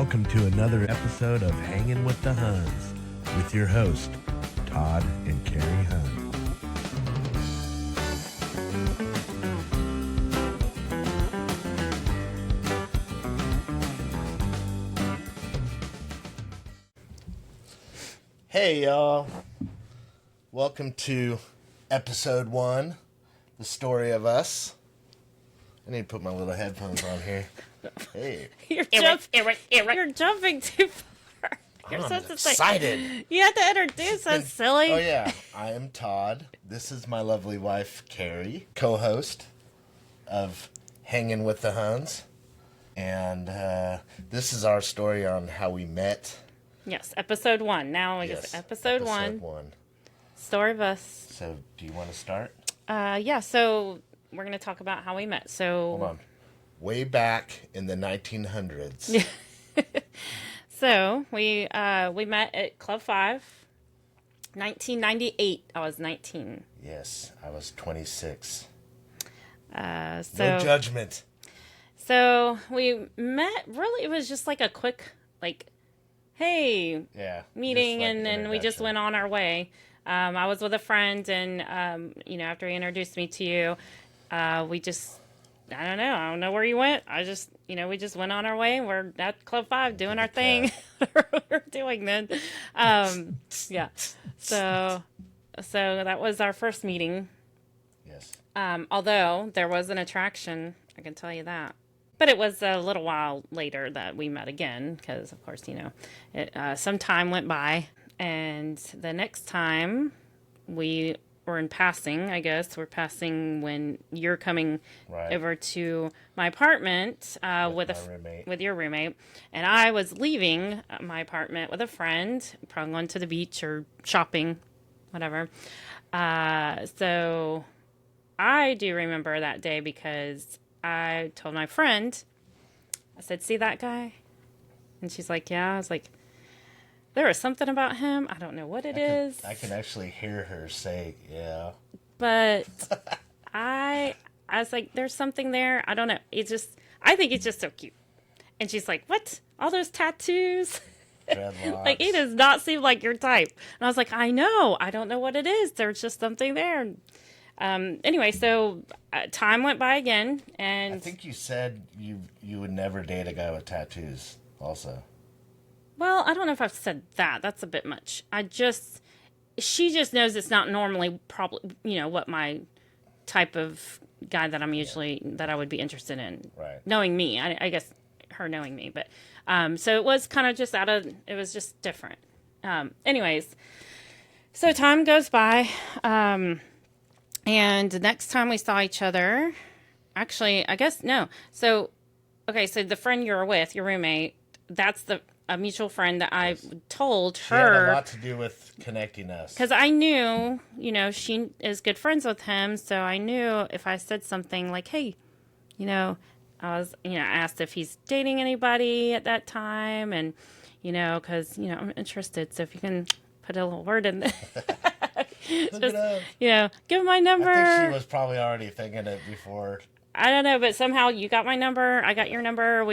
Welcome to another episode of Hangin With The Hunns with your host, Todd and Carrie Hunn. Hey y'all, welcome to episode 1, the story of us. I need to put my little headphones on here. Hey. You're jumping too far. You're I'm supposed to excited. say, you have to introduce us, silly. Oh yeah, I am Todd. This is my lovely wife, Carrie, co-host of Hangin With The Hunns. And this is our story on how we met. Yes, episode 1. Now, I guess episode 1. Story of us. So, do you want to start? Yeah, so we're going to talk about how we met. So, Hold on. Way back in the 1900s. So, we met at Club 5, 1998. I was 19. Yes, I was 26. No judgment. So, we met, really, it was just like a quick, hey, meeting, and then we just went on our way. I was with a friend, and, after he introduced me to you, we just, I don't know where you went. We just went on our way. We're at Club 5 doing our thing. We're doing then. Yeah. So that was our first meeting. Yes. Although there was an attraction, I can tell you that. But it was a little while later that we met again, because, of course, some time went by. And the next time we were in passing, I guess, we're passing when you're coming over to my apartment with your roommate. And I was leaving my apartment with a friend, probably going to the beach or shopping, whatever. So I do remember that day because I told my friend, I said, "See that guy?" And she's like, "Yeah." I was like, "There is something about him. I don't know what it is." I can actually hear her say, "Yeah." But I was like, "There's something there. I don't know. I think it's just so cute." And she's like, "What? All those tattoos?" Dreadlocks. He does not seem like your type. And I was like, "I know. I don't know what it is. There's just something there." Anyway, so time went by again, and I think you said you would never date a guy with tattoos also. Well, I don't know if I've said that. That's a bit much. She just knows it's not normally probably, what my type of guy that I'm usually, that I would be interested in. Right. Knowing me. I guess her knowing me. But, so it was kind of just it was just different. Anyways, so time goes by. And the next time we saw each other, actually, I guess, no. So, okay, so the friend you were with, your roommate, that's a mutual friend that I told her. She had a lot to do with connecting us. Because I knew, she is good friends with him, so I knew if I said something like, "Hey, I was, asked if he's dating anybody at that time, and, because, I'm interested, so if you can put a little word in there." Look it up. Give my number. I think she was probably already thinking it before. I don't know, but somehow you got my number, I got your number,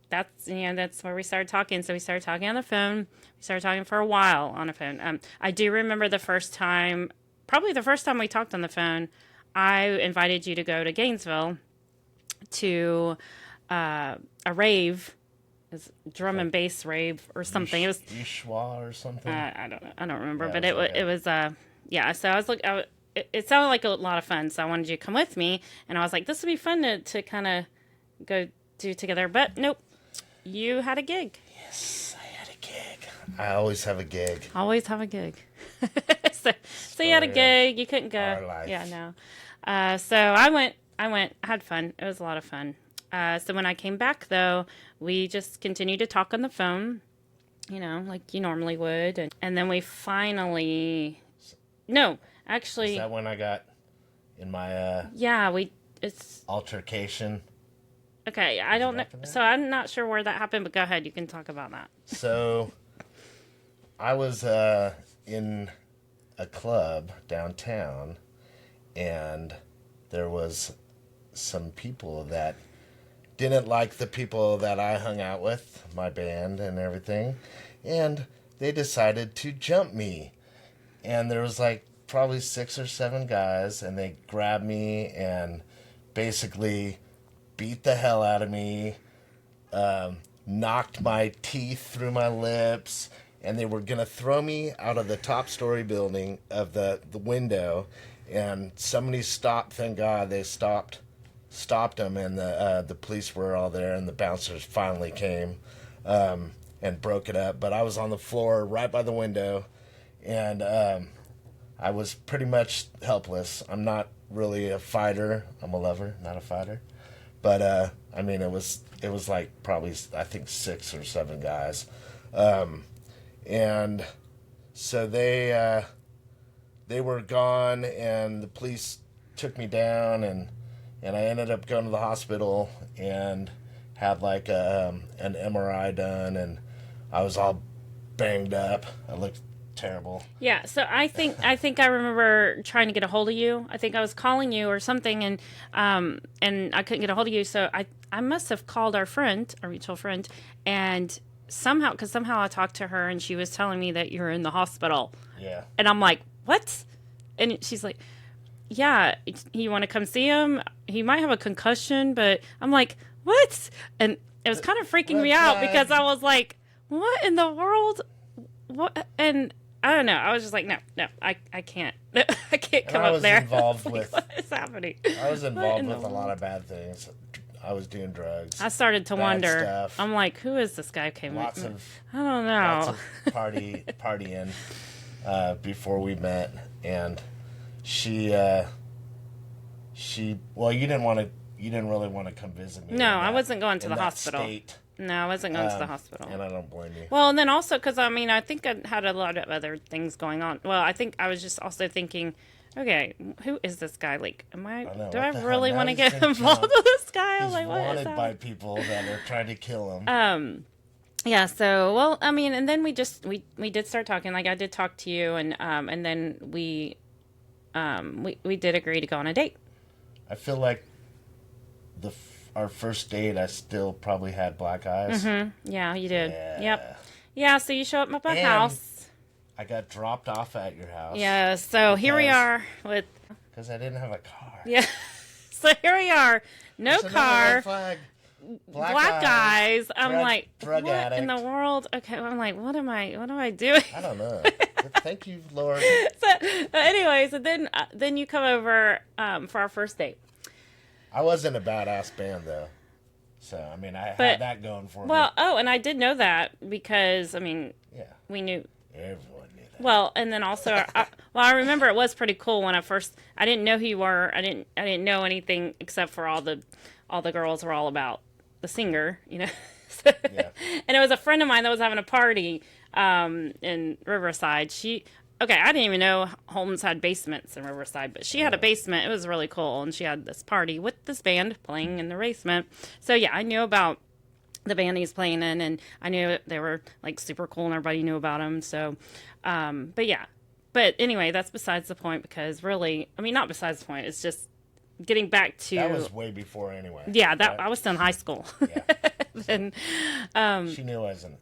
that's where we started talking. So we started talking on the phone. We started talking for a while on the phone. I do remember probably the first time we talked on the phone, I invited you to go to Gainesville to a rave, drum and bass rave or something. It was Ishwa or something. I don't know. I don't remember, but it was So I was it sounded like a lot of fun. So I wanted you to come with me, and I was like, this would be fun to kind of go do together. But nope. You had a gig. Yes, I had a gig. I always have a gig. Always have a gig. so you had a gig. You couldn't go. Our life. Yeah, no. So I went, had fun. It was a lot of fun. So when I came back, though, we just continued to talk on the phone, like you normally would. And then we finally... No, actually... Is that when I got in my... it's... altercation? Okay, I don't know. So I'm not sure where that happened, but go ahead. You can talk about that. So I was in a club downtown, and there was some people that didn't like the people that I hung out with, my band and everything, and they decided to jump me. And there was like probably 6 or 7 guys, and they grabbed me and basically beat the hell out of me, knocked my teeth through my lips, and they were going to throw me out of the top story building of the window. And somebody stopped, thank God, they stopped them, and the police were all there, and the bouncers finally came and broke it up. But I was on the floor right by the window, and I was pretty much helpless. I'm not really a fighter. I'm a lover, not a fighter. But I mean, it was like probably, I think, 6 or 7 guys, and so they were gone, and the police took me down, and I ended up going to the hospital and had like an MRI done, and I was all banged up. I looked terrible. Yeah, so I think I remember trying to get a hold of you. I think I was calling you or something, and I couldn't get a hold of you. So I must have called our mutual friend, and somehow I talked to her, and she was telling me that you're in the hospital. Yeah. And I'm like, what? And she's like, yeah, you want to come see him? He might have a concussion, but I'm like, what? And it was kind of freaking me out because I was like, what in the world? What? And I don't know. I was just like, no, I can't. I can't come up there. Involved like, with, what is happening? I was involved with a lot of bad things. I was doing drugs. I started to wonder. Stuff. I'm like, who is this guy? I don't know. Lots of partying before we met, and she. Well, you didn't really want to come visit me. No, I wasn't going to the hospital. State. No, I wasn't going to the hospital. And I don't blame you. Well, and then also because, I mean, I think I had a lot of other things going on. Well, I think I was just also thinking, okay, who is this guy? Like, do I really want to get involved with this guy? He's like, what wanted is that? by people that are trying to kill him. Yeah, so, well, I mean, and then we did start talking. Like, I did talk to you, and then we did agree to go on a date. I feel like our first date, I still probably had black eyes. Mm-hmm. Yeah, you did. Yeah. Yep. Yeah, so you show up at my house. I got dropped off at your house. Yeah, so here we are with... Because I didn't have a car. Yeah. So here we are. No There's car. red flag. Black eyes. I'm like, drug what addict. in the world? Okay, I'm like, what am I doing? I don't know. Thank you, Lord. So, anyways, and then you come over for our first date. I wasn't a badass band, though. So, I mean, I had that going for me. Well, and I did know that because, I mean, we knew. Everyone knew that. Well, and then also, I remember it was pretty cool when I didn't know who you were. I didn't know anything except for all the girls were all about the singer, you know. Yeah. And it was a friend of mine that was having a party in Riverside. I didn't even know Holmes had basements in Riverside, but she had a basement. It was really cool, and she had this party with this band playing in the basement. So yeah, I knew about the band he's playing in, and I knew they were like super cool, and everybody knew about them. So, but anyway, that's besides the point because really, I mean, not besides the point. It's just getting back to that was way before anyway. Yeah, right? I was still in high school. Yeah. And she knew I was in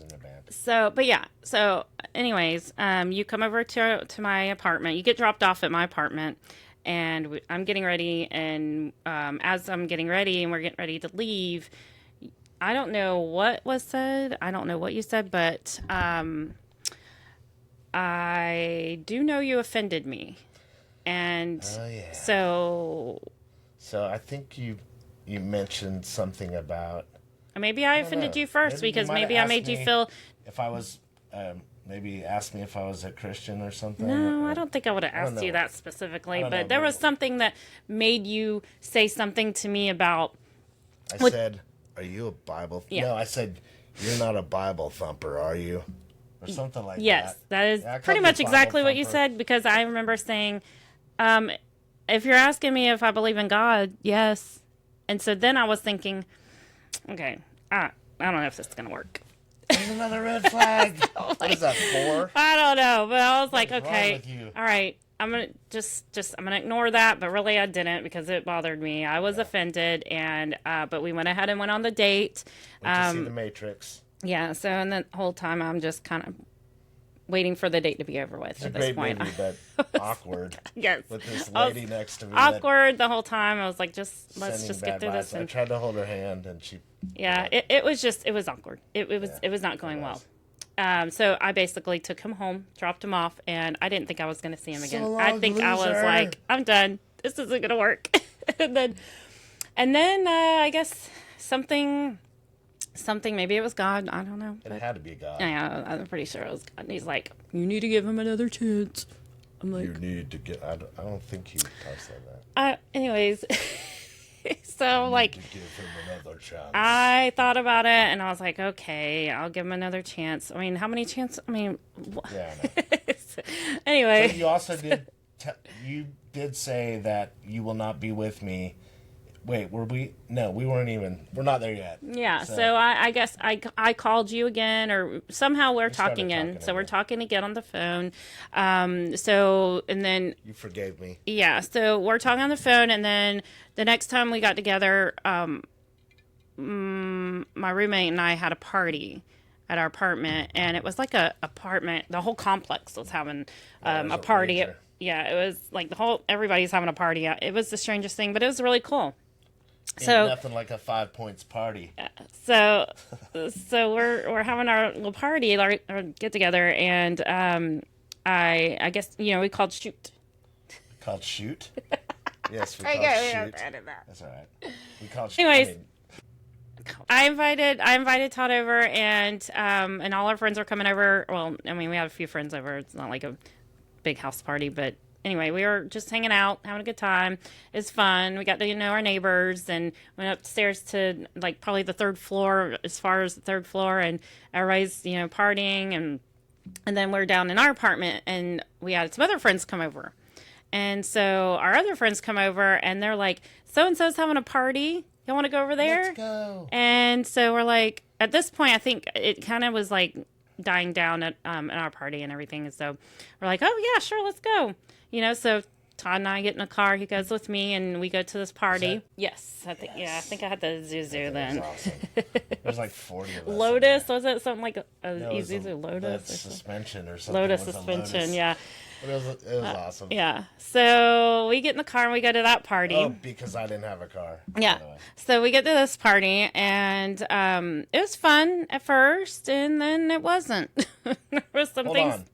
the band. So, but yeah. So, anyways, you come over to my apartment. You get dropped off at my apartment, and I'm getting ready. And as I'm getting ready, and we're getting ready to leave, I don't know what was said. I don't know what you said, but I do know you offended me, and so I think you mentioned something about. Maybe I offended you first because maybe I made you feel. If I was, maybe asked me if I was a Christian or something. No, I don't think I would have asked you that specifically, but there was something that made you say something to me about. I said, "Are you a Bible?" Yeah. No, I said, "You're not a Bible thumper, are you?" Or something like that. Yes, that is pretty much exactly what you said because I remember saying, "If you're asking me if I believe in God, yes," and so then I was thinking, okay. I don't know if this is going to work. There's another red flag. What is that, 4? I don't know, but I was like, okay, all right. I'm gonna ignore that, but really I didn't because it bothered me. I was offended, and but we went ahead and went on the date. Went to see The Matrix. Yeah, so and the whole time I'm just kind of waiting for the date to be over with. It's a at this great point. movie, but awkward. Yes, With this lady next to me. awkward the whole time. I was like, let's sending just bad get through this. vibes. I tried to hold her hand, and she. Yeah, it was awkward. It was not going well. So I basically took him home, dropped him off, and I didn't think I was going to see him again. long, I think I was loser. like, I'm done. This isn't going to work. and then I guess something, maybe it was God. I don't know. It had to be God. Yeah, I'm pretty sure it was God. And he's like, you need to give him another chance. I'm like, You need to get. I don't think he talks like that. anyways, so like. To give him another chance. I thought about it and I was like, okay, I'll give him another chance. I mean, how many chances? I mean, Yeah, I know. anyway. But you also did. You did say that you will not be with me. Wait, were we? No, we weren't even. We're not there yet. Yeah, so I guess I called you again, or somehow we're started talking talking so we're again. talking again on the phone. So, and then, You forgave me. yeah, so we're talking on the phone, and then the next time we got together, my roommate and I had a party at our apartment, and it was like a apartment. The whole complex was having it was a a party. rager. Yeah, it was like everybody's having a party. It was the strangest thing, but it was really cool. Ain't So, nothing like a 5 points party. so we're having our little party, our get together, and I guess we called shoot. Called shoot. Yes, we I called shoot. that. That's all right. We called. Anyways, I invited Todd over, and all our friends are coming over. Well, I mean, we have a few friends over. It's not like a big house party, but anyway, we were just hanging out, having a good time. It's fun. We got to know our neighbors, and went upstairs to like probably the third floor, as far as the third floor, and everybody's partying, and then we're down in our apartment, and we had some other friends come over, and so our other friends come over, and they're like, so and so's having a party. Y'all want to go over there? Let's go. And so we're like, at this point, I think it kind of was like dying down at our party and everything. And so we're like, oh yeah, sure, let's go. So Todd and I get in a car. He goes with me, and we go to this party. Yes, I think. Yeah, I think I had the Zuzu then. That was awesome. There's like 40 of us. Lotus, was it something like No, it was Zuzu Lotus? that Or something? suspension or something. Lotus with a suspension, Lotus. yeah. But it was awesome. Yeah. So we get in the car and we go to that party. Oh, because I didn't have a car. Yeah. by the way. So we get to this party, and it was fun at first, and then it wasn't. There was some Hold things. on.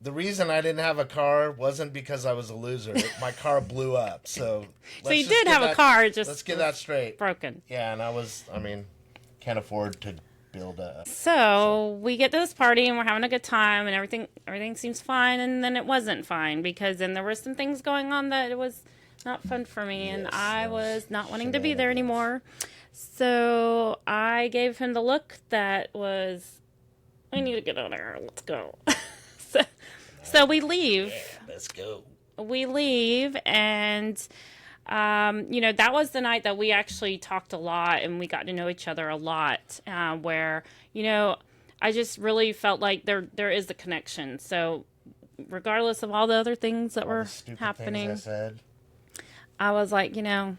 The reason I didn't have a car wasn't because I was a loser. My car blew up. So So you did have a car, it just let's get that straight. broken. Yeah, and can't afford to build a. So we get to this party and we're having a good time and everything seems fine, and then it wasn't fine because then there were some things going on that it was not fun for me, and Yes, I there was was not wanting to be there shenanigans. anymore. So I gave him the look that was, I need to get out of here. Let's go. so we leave. Yeah, let's go. We leave, and that was the night that we actually talked a lot and we got to know each other a lot, where I just really felt like there is a connection. So regardless of all the other things that All were the stupid happening, things I said. I was like, I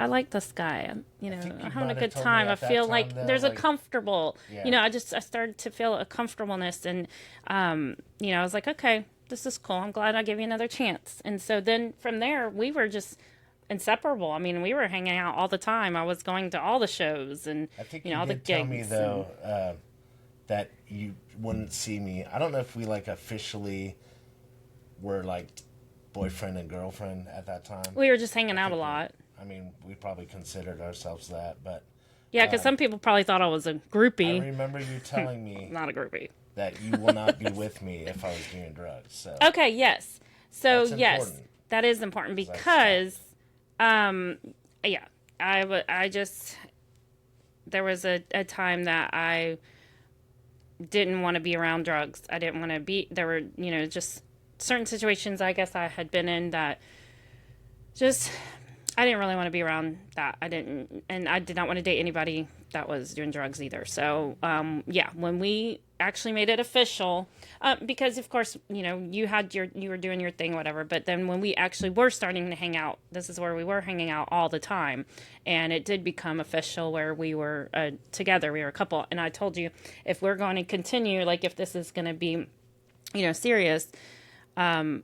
like this guy. think you I'm having a might have good told me time. I at that feel time, like though, there's a like- comfortable, Yeah. I started to feel a comfortableness, and, I was like, okay, this is cool. I'm glad I gave you another chance. And so then from there, we were just inseparable. I mean, we were hanging out all the time. I was going to all the shows and, I think all the did tell gigs. me though that you wouldn't see me. I don't know if we like officially were like boyfriend and girlfriend at that time. We were just hanging out a think we- lot. I mean, we probably considered ourselves that, but Yeah, because some people probably thought I was a I groupie. remember you telling me Not a groupie. that you will not be with me if I was doing drugs. So Okay, yes. So, That's yes, important. that is important That's because, yeah, I just, there was a time that I didn't want to be around drugs. I didn't want to be, there were, just certain situations I guess I had been in that just, I didn't really want to be around that. I did not want to date anybody that was doing drugs either. So, yeah, when we actually made it official, because of course, you know, you were doing your thing, whatever. But then when we actually were starting to hang out, this is where we were hanging out all the time, and it did become official where we were together. We were a couple, and I told you if we're going to continue, like if this is going to be, you know, serious, I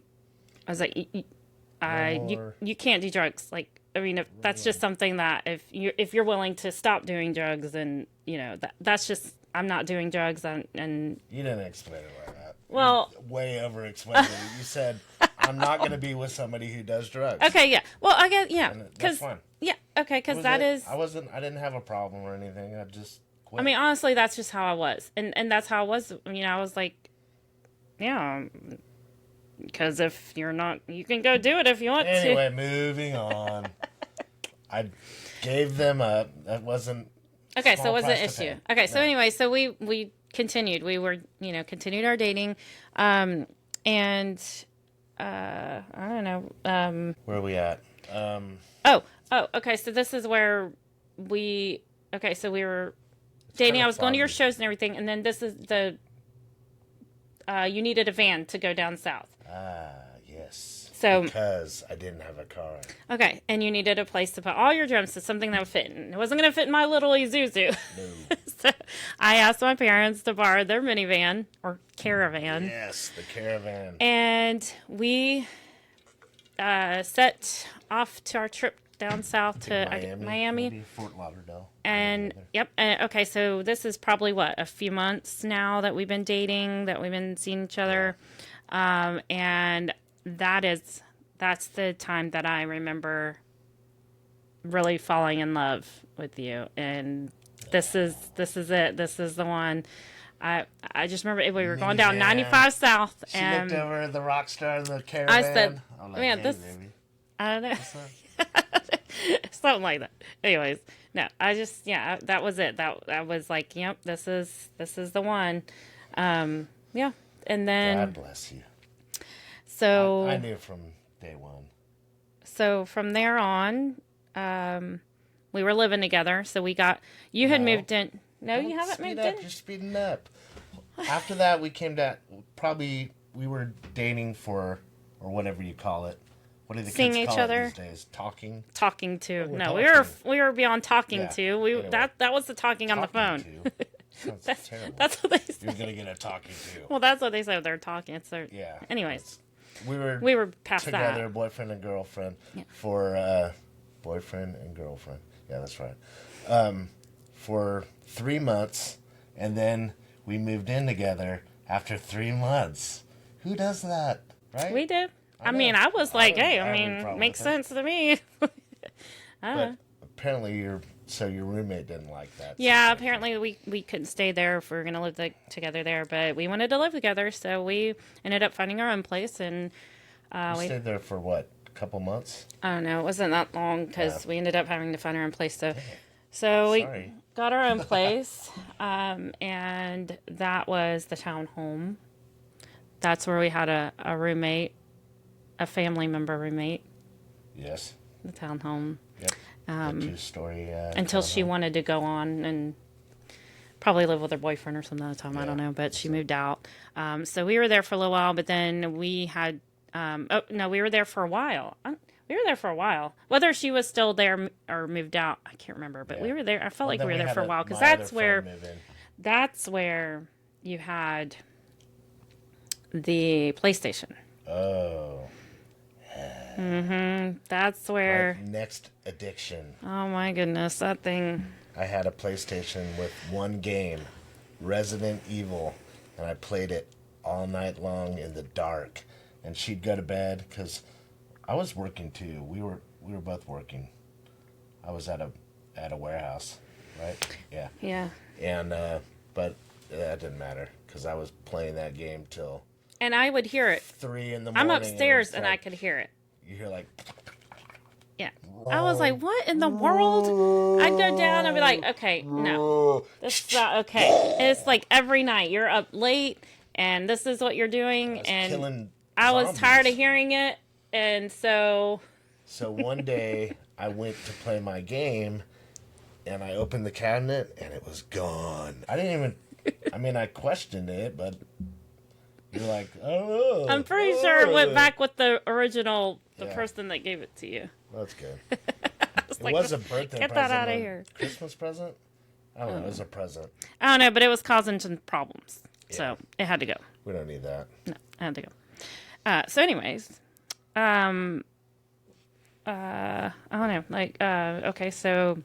was like, you can't do drugs. Like, I mean, if that's just something that if you're willing to stop doing drugs, then you know that's just I'm not doing drugs. And you didn't explain it like that. Well, you way over explained it. You said I'm not going to be with somebody who does drugs. Okay, yeah. Well, I guess yeah, that's fine. Yeah, okay, because that is. I didn't have a problem or anything. I just quit. I mean, honestly, that's just how I was, and that's how I was. You know, I was like, yeah. Because if you're not, you can go do it if you want to. Anyway, moving on. I gave them up. That wasn't. Okay, so it was an issue. Okay, so anyway, so we continued. We were, you know, continued our dating, and I don't know. Where are we at? Okay. So this is where we. Okay, so we were dating. I was going to your shows and everything, and then this is the. You needed a van to go down south. Yes. So because I didn't have a car. Okay, and you needed a place to put all your drums, so something that would fit. And it wasn't going to fit in my little Isuzu. No. So I asked my parents to borrow their minivan or caravan. Yes, the caravan. And we set off to our trip down south to Miami. Maybe Fort Lauderdale. And yep. Okay, so this is probably a few months now that we've been dating, that we've been seeing each other. And that's the time that I remember really falling in love with you. And this is it. This is the one. I just remember we were going down 95 South. She and looked over at the rock star in the caravan. I said, like, man, hey, this, baby. I don't know. Something like that. Anyways, no, I just, yeah, that was it. That was like, yep, this is the one. Yeah. And then. God bless you. So. I knew from day one. So from there on, we were living together. So we got, you had moved in. No, you haven't moved in. You're speeding up. After that, we came down, probably we were dating for, or whatever you call it. What do the Seeing kids each call other? it these days? Talking? Talking to. Oh, no, talking. we were beyond talking Yeah, to. We anyway. that was the talking on the phone. Sounds terrible. That's what they said. You're gonna get a talking to. Well, that's what they said. They're talking. It's their. Yeah. Anyways, we were past together, that. boyfriend and girlfriend, Yeah. for boyfriend and girlfriend. Yeah, that's right. For 3 months, and then we moved in together after 3 months. Who does that? Right? We did. I know. mean, I was like, hey, I I have any mean, problem makes with it. sense to me. I don't know. But apparently your roommate didn't like that. Yeah, situation. apparently we couldn't stay there if we were going to live together there, but we wanted to live together, so we ended up finding our own place, and You stayed there for what? A couple months? I don't know, it wasn't that long, because Yeah. we ended up having to find our own place, so we Sorry. got our own place, and that was the townhome. That's where we had a roommate, a family member roommate, Yes. the townhome. Yep. The two-story. Until she townhome. wanted to go on and probably live with her boyfriend or something at the time. I don't know, but she moved out. So we were there for a little while, but then we had, we were there for a while. We were there for a while. Whether she was still there or moved out, I can't remember, but we were there. I felt like we were there for a while, because that's where you had the PlayStation. Oh. That's where. My next addiction. Oh my goodness, that thing. I had a PlayStation with one game, Resident Evil, and I played it all night long in the dark. And she'd go to bed because I was working too. We were both working. I was at a warehouse, right? Yeah. Yeah. And but that didn't matter because I was playing that game till And I would hear it. 3 in the I'm morning. upstairs and I could hear it. You hear like. Yeah. I was like, what in the world? I'd go down and be like, okay, no. This is not okay. And it's like every night you're up late and this is what you're doing. And I was tired of hearing it. And so. So one day I went to play my game, and I opened the cabinet, and it was gone. I didn't even. I mean, I questioned it, but you're like, oh. I'm pretty sure it went back with the original, the Yeah. person that gave it to you. That's good. It Was a birthday get present. that out of or here. Christmas present? I don't know. It was a present. I don't know, but it was causing some problems. Yeah. So it had to go. We don't need that. No, it had to go. So anyways, I don't know. Like, okay, so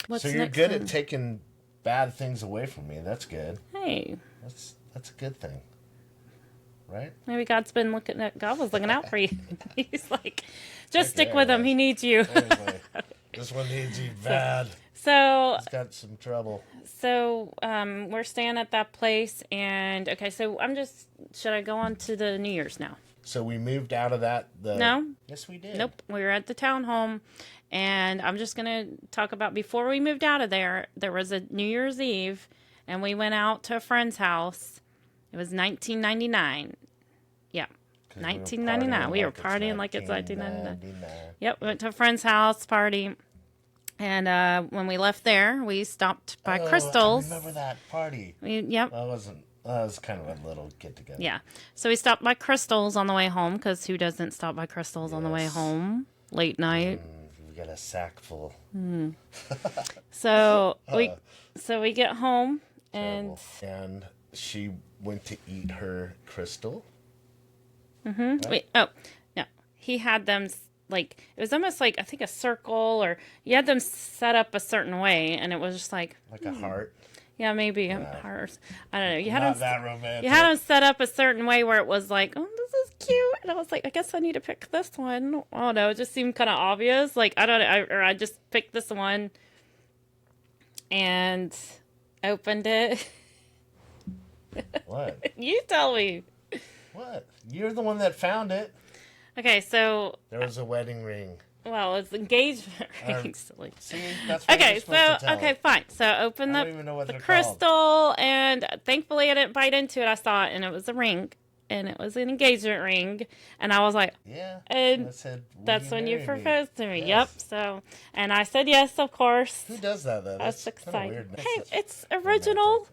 what's So you're next good then? at taking bad things away from me. That's good. Hey, That's a good thing. Right? maybe God was looking out for you. He's like, just stick Okay, with him. right. He needs you. Seriously. This one needs you bad. So It's got some trouble. we're staying at that place, and okay, so should I go on to the New Year's now? So we moved out of that. No. Yes, we did. Nope. We were at the townhome, and I'm just going to talk about before we moved out of there was a New Year's Eve, and we went out to a friend's house. It was 1999. Yeah. 1999. We were partying like it's 1999. Yep. We went to a friend's house party. And when we left there, we stopped by Crystal's. I remember that party. Yep. That was kind of a little get together. Yeah. So we stopped by Crystal's on the way home, because who doesn't stop by Crystal's on the way home late night? We got a sack full. So we get home, and she went to eat her crystal. wait, no, he had them like, it was almost like, I think, a circle, or you had them set up a certain way, and it was just like A heart. yeah, maybe hearts. I don't know. You had Not them that romantic. You had them set up a certain way where it was like, oh, this is cute. And I was like, I guess I need to pick this one. Oh, no, it just seemed kind of obvious. Like, I don't know. I just picked this one and opened it. What? You tell me. What? You're the one that found it. Okay, so, There was a wedding ring. well, it's engagement ring. Silly. See, that's what Okay, you're supposed to tell. okay, fine. So open I up don't even know what the they're called. crystal, and thankfully I didn't bite into it. I saw it, and it was a ring, and it was an engagement ring, and I was like, Yeah. and I said, "Will that's when you marry me?" proposed to me. Yes. Yep. So, and I said yes, of course. Who does that though? That's That's kinda exciting. weird. Hey, it's original.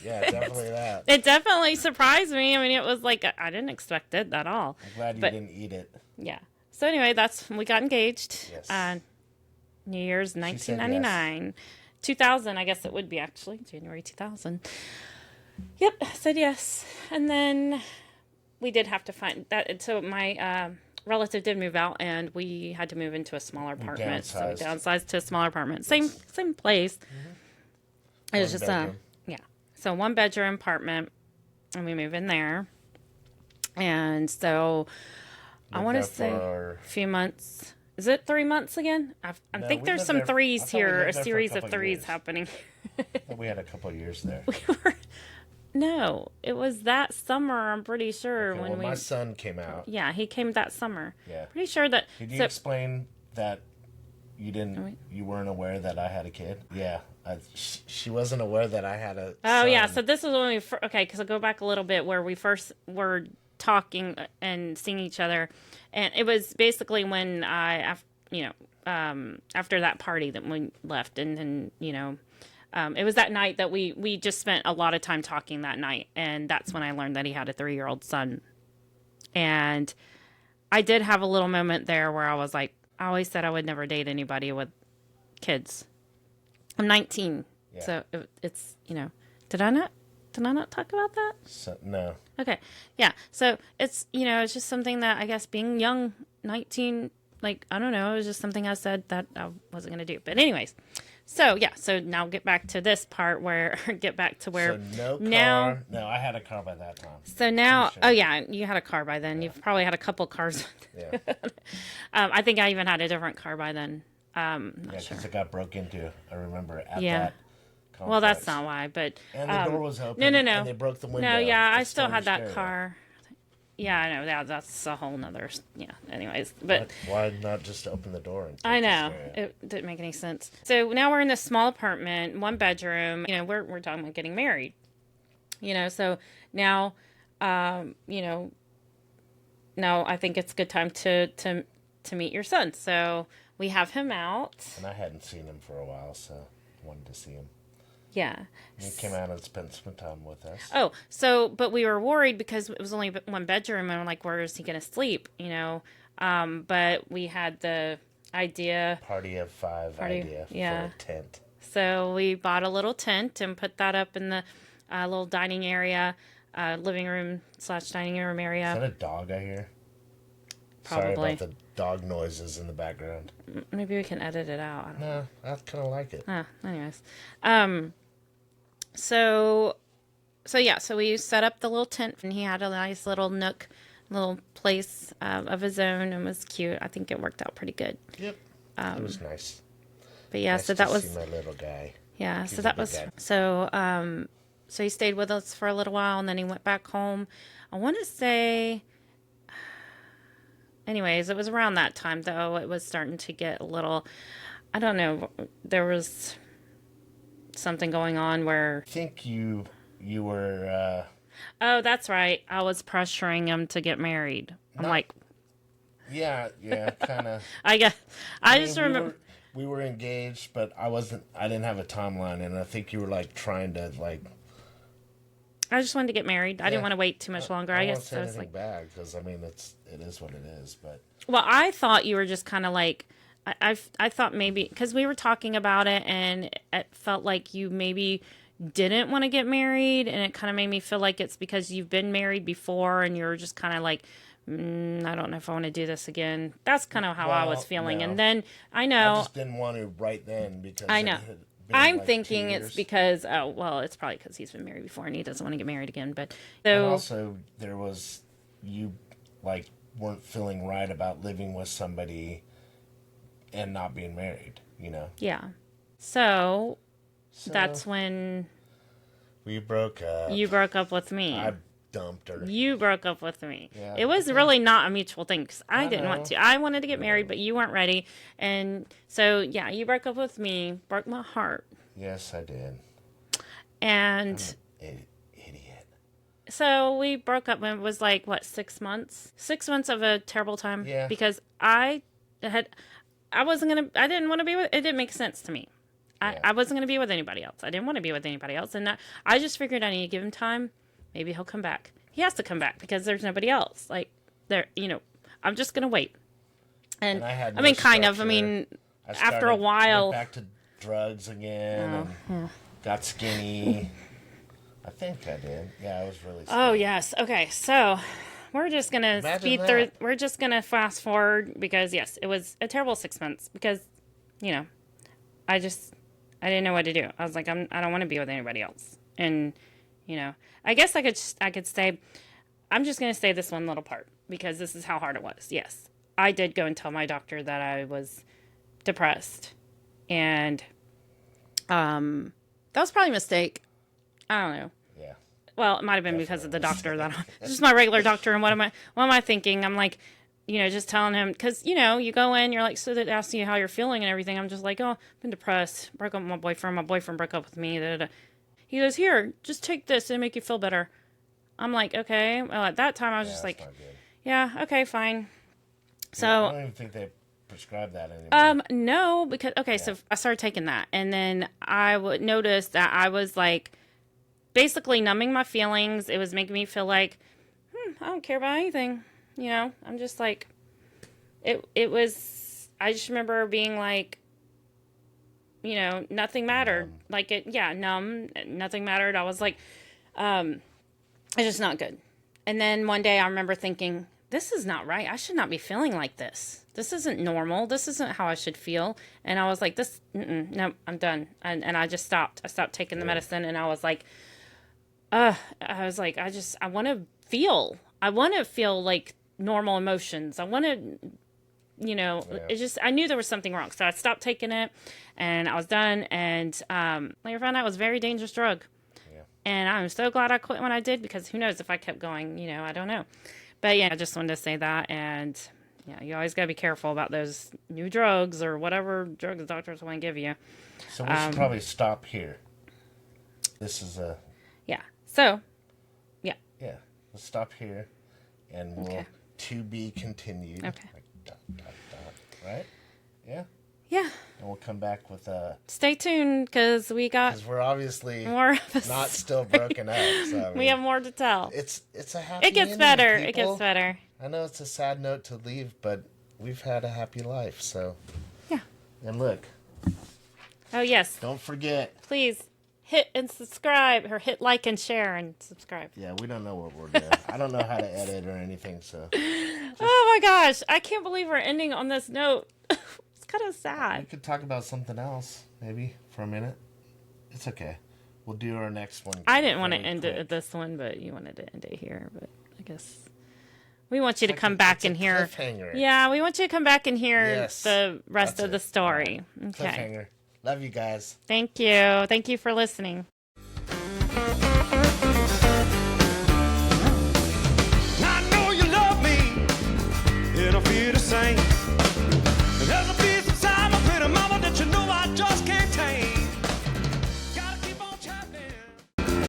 Yeah, definitely that. It definitely surprised me. I mean, it was like, I didn't expect it at all. I'm glad you but- didn't eat it. Yeah. So anyway, we got engaged. Yes. New Year's said 1999. 2000, I guess it would be actually. January 2000. Yep, I said yes. And then we did have to find that. So my relative did move out, and we had to move into a smaller apartment. So we downsized to a smaller apartment. Same place. It was One just bedroom. yeah. So 1-bedroom apartment, and we move in there. And so I want to say a few months. Is it 3 months again? I No, think we there's lived some there- I threes thought we here, lived a there for a series of couple threes years. happening. We had a couple of years there. No, it was that summer, I'm pretty sure. Okay, when well, we my son came out. Yeah, he came that summer. Yeah. Pretty sure that. Did you so, explain that you weren't aware that I had a kid? Yeah. She wasn't aware that I had a oh, son. yeah. So this was when we okay, because I'll go back a little bit where we first were talking and seeing each other. And it was basically when after that party that we left. And then, it was that night that we just spent a lot of time talking that night. And that's when I learned that he had a 3-year-old son. And I did have a little moment there where I was like, I always said I would never date anybody with kids. I'm 19. Yeah. So it's, did I not talk about that? So, no. Okay. Yeah. So it's, it's just something that I guess being young, 19, like, I don't know, it was just something I said that I wasn't going to do. But anyways, so yeah. So now get back to this part where, So no car. now, No, I had a car by that time. so now, Sure. oh yeah, you had a car by then. You've probably had a couple cars. Yeah. I think I even had a different car by then. Yeah, Not because sure. it got broke into, I remember, at Yeah. that complex. Well, that's not why, but And the door was open. no. And they broke the window. No, yeah, I It's still totally had that stereo. car. Yeah, I know. That's a whole nother. Yeah. Anyways, but Why not just open the door? And take I the know stereo? it didn't make any sense. So now we're in this small apartment, 1-bedroom. We're talking about getting married. So now, now I think it's a good time to meet your son. So we have him out. And I hadn't seen him for a while, so I wanted to see him. Yeah. He came out and spent some time with us. Oh, but we were worried because it was only one bedroom, and we're like, where is he going to sleep? But we had the idea. Party of five idea for a tent. So we bought a little tent and put that up in the little dining area, living room / dining room area. Is that a dog I hear? Probably. Sorry about the dog noises in the background. Maybe we can edit it out. No, I kind of like it. Anyways. So we set up the little tent, and he had a nice little nook, little place of his own, and was cute. I think it worked out pretty good. Yep. It was nice. But yeah, nice so that to was see my little guy. Yeah, He's so that was guy. so he stayed with us for a little while, and then he went back home. I want to say, anyways, it was around that time though. It was starting to get a little, I don't know. There was something going on where I think you were. Oh, that's right. I was pressuring him to get married. I'm like, yeah, kind of. I just remember. We were engaged, but I didn't have a timeline, and I think you were like trying to like. I just wanted to get married. I didn't want to wait too much longer. I guess I was like bad because I mean it is what it is, but. Well, I thought you were just kind of like, I thought maybe because we were talking about it, and it felt like you maybe didn't want to get married, and it kind of made me feel like it's because you've been married before, and you're just kind of like. I don't know if I want to do this again. That's kind of how I was feeling. No. And then I know. I just didn't want to right then because I know. I'm thinking it's because, it's probably because he's been married before and he doesn't want to get married again. But so. And also, you like weren't feeling right about living with somebody and not being married, Yeah. So that's when. We broke up. You broke up with me. I dumped her. You broke up with me. Yeah. It was really not a mutual thing because I didn't want to. I wanted to get married, but you weren't ready. And so, yeah, you broke up with me, broke my heart. Yes, I did. And I'm an idiot. So we broke up and it was like, 6 months? 6 months of a terrible time. Yeah. Because I didn't want to be with, it didn't make sense to me. I wasn't going to be with anybody else. I didn't want to be with anybody else. And I just figured I need to give him time. Maybe he'll come back. He has to come back because there's nobody else. Like, I'm just going to wait. And I mean, kind of. I mean, after a while. Went back to drugs again and got skinny. I think I did. Yeah, I was really skinny. Oh, yes. Okay, so we're just going to speed through. We're just going to fast forward because, yes, it was a terrible 6 months because, I didn't know what to do. I was like, I don't want to be with anybody else. And, I guess I could say, I'm just going to say this one little part because this is how hard it was. Yes, I did go and tell my doctor that I was depressed. And that was probably a mistake. I don't know. Yeah. Well, it might have been because of the doctor. It's just my regular doctor. And what am I thinking? I'm like, just telling him, because, you go in, you're like, so that asks you how you're feeling and everything. I'm just like, oh, I've been depressed. Broke up with my boyfriend. My boyfriend broke up with me. Da, da, da. He goes, here, just take this. It'll make you feel better. I'm like, okay. Well, at that time, I was just like, yeah, okay, fine. So I don't even think they prescribe that anymore. No, because, so I started taking that. And then I would notice that I was like, basically numbing my feelings. It was making me feel like, I don't care about anything. I'm just like, it was, I just remember being like, nothing mattered. Numb. Like numb, nothing mattered. I was like, it's just not good. And then one day I remember thinking, this is not right. I should not be feeling like this. This isn't normal. This isn't how I should feel. And I was like, no, I'm done. And I just stopped. I stopped taking the medicine and I was like, I want to feel like normal emotions. I want to, it just, I knew there was something wrong. So I stopped taking it and I was done. And later found out it was a very dangerous drug. Yeah. And I'm so glad I quit when I did because who knows if I kept going, I don't know. But yeah, I just wanted to say that. And yeah, you always got to be careful about those new drugs or whatever drugs doctors want to give you. So we should probably stop here. This is a... Yeah. So, yeah. Yeah. Let's stop here and we'll to be continued. Okay. Like, right? Yeah. Yeah. And we'll come back with Stay tuned because we got because we're obviously more not still broken up. So I mean, we have more to tell. It's a happy. It gets ending, better. people. It gets better. I know it's a sad note to leave, but we've had a happy life. So yeah. And look. Oh yes. Don't forget. Please hit and subscribe, or hit like and share and subscribe. Yeah, we don't know what we're doing. I don't know how to edit or anything. So. Oh my gosh! I can't believe we're ending on this note. It's kind of sad. We could talk about something else, maybe, for a minute. It's okay. We'll do our next one. I didn't want to end it at this one, but you wanted to end it here. But I guess we want you to come back and hear. Cliffhanger. Yeah, we want you to come back and hear the rest That's of the story. Okay. Cliffhanger. Love you guys. Thank you. Thank you for listening.